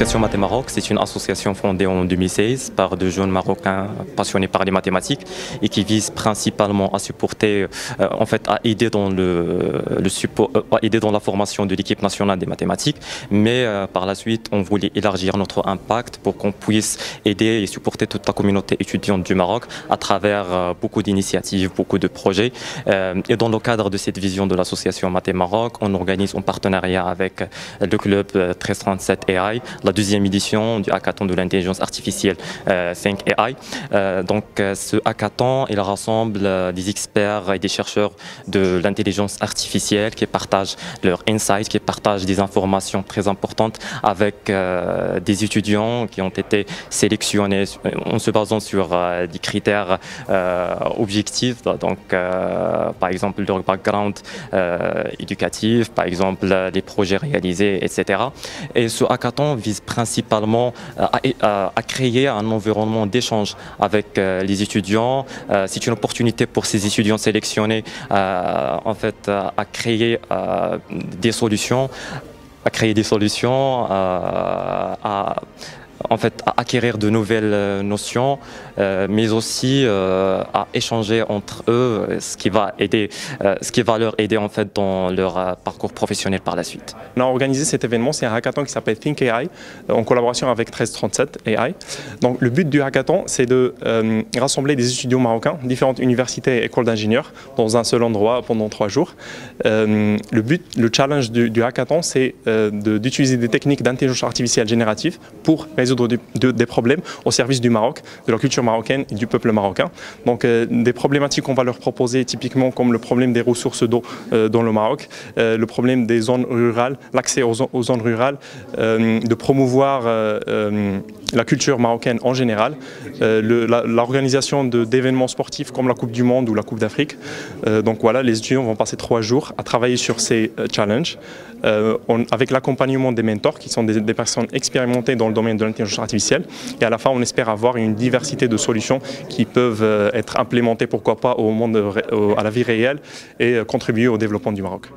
L'association Mathé Maroc, c'est une association fondée en 2016 par deux jeunes Marocains passionnés par les mathématiques et qui vise principalement à supporter, à aider dans aider dans la formation de l'équipe nationale des mathématiques. Mais par la suite, on voulait élargir notre impact pour qu'on puisse aider et supporter toute la communauté étudiante du Maroc à travers beaucoup d'initiatives, beaucoup de projets. Et dans le cadre de cette vision de l'association Mathé Maroc, on organise en partenariat avec le club 1337 AI la deuxième édition du hackathon de l'intelligence artificielle Think AI. Ce hackathon, il rassemble des experts et des chercheurs de l'intelligence artificielle qui partagent leurs insights, qui partagent des informations très importantes avec des étudiants qui ont été sélectionnés en se basant sur des critères objectifs, par exemple leur background éducatif, par exemple les projets réalisés, etc. Et ce hackathon vise principalement à créer un environnement d'échange avec les étudiants. C'est une opportunité pour ces étudiants sélectionnés à créer des solutions, à acquérir de nouvelles notions, mais aussi à échanger entre eux, ce qui va leur aider dans leur parcours professionnel par la suite. On a organisé cet événement, c'est un hackathon qui s'appelle Think AI, en collaboration avec 1337 AI. Donc le but du hackathon, c'est de rassembler des étudiants marocains, différentes universités et écoles d'ingénieurs, dans un seul endroit pendant 3 jours. Le challenge du hackathon, c'est d'utiliser des techniques d'intelligence artificielle générative pour résoudre des problèmes au service du Maroc, de la culture marocaine et du peuple marocain. Donc des problématiques qu'on va leur proposer typiquement comme le problème des ressources d'eau dans le Maroc, le problème des zones rurales, l'accès aux zones rurales, de promouvoir la culture marocaine en général, l'organisation d'événements sportifs comme la Coupe du Monde ou la Coupe d'Afrique. Donc voilà, les étudiants vont passer 3 jours à travailler sur ces challenges avec l'accompagnement des mentors qui sont des personnes expérimentées dans le domaine de l'intelligence artificielle. Et à la fin, on espère avoir une diversité de solutions qui peuvent être implémentées, pourquoi pas, à la vie réelle et contribuer au développement du Maroc.